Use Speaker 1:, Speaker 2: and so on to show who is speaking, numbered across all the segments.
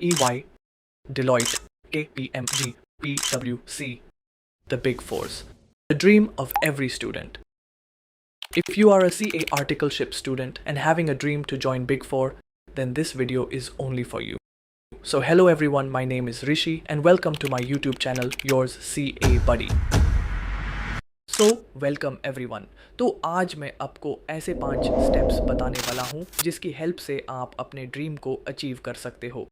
Speaker 1: EY, Deloitte, KPMG, PwC, the Big Fours, the dream of every student. If you are a CA articleship student and having a dream to join Big Four, then this video is only for you. So hello everyone, my name is Rishi and welcome to my YouTube channel, yours CA Buddy. So welcome everyone. तो आज मैं आपको ऐसे 5 steps बताने वाला हूँ जिसकी help से आप अपने ड्रीम को अचीव कर सकते हो.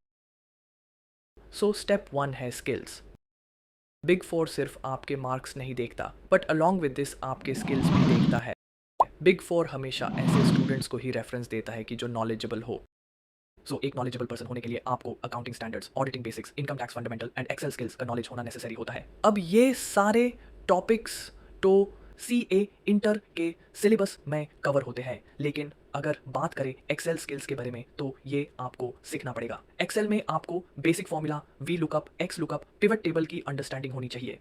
Speaker 1: सो स्टेप 1 है स्किल्स. बिग फोर सिर्फ आपके मार्क्स नहीं देखता, बट अलॉन्ग विद दिस आपके स्किल्स भी देखता है. बिग फोर हमेशा ऐसे स्टूडेंट्स को ही रेफरेंस देता है कि जो नॉलेजेबल हो. सो एक नॉलेजेबल पर्सन होने के लिए आपको accounting standards, auditing basics, income tax fundamental and excel skills का नॉलेज होना नेसेसरी होता है. अब ये सारे टॉपिक्स तो CA इंटर के सिलेबस में कवर होते हैं, लेकिन अगर बात करें एक्सेल स्किल्स के बारे में तो ये आपको सीखना पड़ेगा. एक्सेल में आपको basic formula, V lookup, x lookup, pivot table की अंडरस्टैंडिंग होनी चाहिए.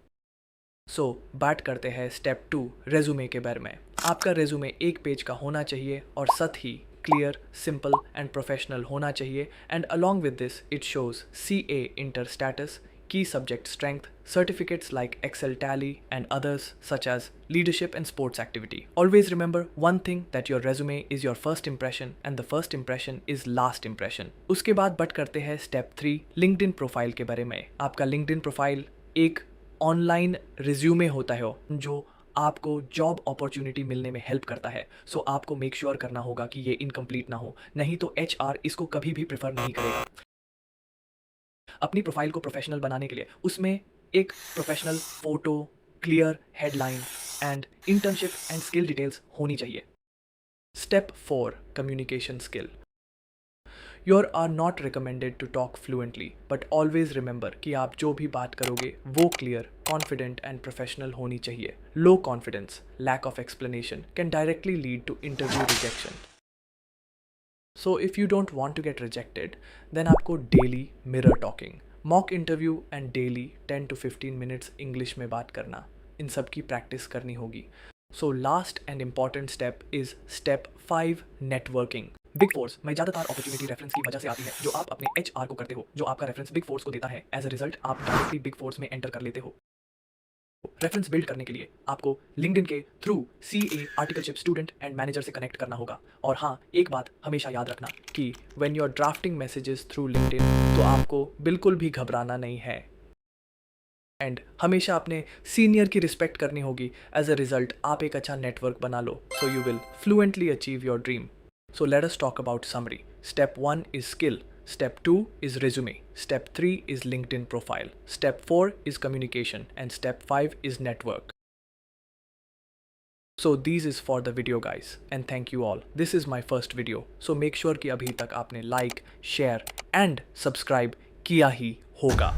Speaker 1: सो बात करते हैं स्टेप 2 रेज्यूमे के बारे में. आपका रेज्यूमे 1 पेज का होना चाहिए और साथ ही क्लियर, सिंपल एंड प्रोफेशनल होना चाहिए. And along with this it shows CA inter status, key subject strength, certificates like Excel Tally and others such as leadership and sports activity. Always remember one thing, that your resume is your first impression and the first impression is last impression. उसके बाद बात करते हैं step 3 LinkedIn profile के बारे में. आपका LinkedIn profile एक ऑनलाइन रिज्यूमे होता है जो आपको जॉब अपॉर्चुनिटी मिलने में हेल्प करता है. सो आपको मेक श्योर करना होगा कि ये इनकम्प्लीट ना हो, नहीं तो HR इसको कभी भी प्रेफर नहीं करेगा. अपनी प्रोफाइल को प्रोफेशनल बनाने के लिए उसमें एक professional photo, clear headline and internship and skill details होनी चाहिए. Step 4 communication skill. You are not recommended to talk fluently, but always remember कि आप जो भी बात करोगे वो क्लियर, कॉन्फिडेंट एंड प्रोफेशनल होनी चाहिए. Low confidence, lack of explanation can directly lead to interview rejection. So if you don't want to get rejected, then आपको daily mirror talking, mock interview and daily 10 to 15 minutes English में बात करना, इन सब की practice करनी होगी. So last and important step is step 5 networking. Big force में ज़्यादातर अपॉर्चुनिटी रेफरेंस की वजह से आती है जो आप अपने HR को करते हो, जो आपका रेफरेंस बिग फोर्स को देता है. एज अ रिजल्ट आप डायरेक्टली बिग फोर्स में एंटर कर लेते हो. रेफरेंस बिल्ड करने के लिए आपको लिंक्डइन के through CA articleship student and manager से कनेक्ट करना होगा. और हाँ, एक बात हमेशा याद रखना कि when you are drafting messages through LinkedIn तो आपको बिल्कुल भी घबराना नहीं है एंड हमेशा अपने सीनियर की रिस्पेक्ट करनी होगी. एज अ रिजल्ट आप एक अच्छा नेटवर्क बना लो, so you will fluently achieve your dream. So let us talk about summary. Step 1 is skill. Step 2 is resume. Step 3 is LinkedIn profile. Step 4 is communication. And step 5 is network. So these is for the video guys. And thank you all. This is my first video. So make sure कि अभी तक आपने like, share and subscribe किया ही होगा.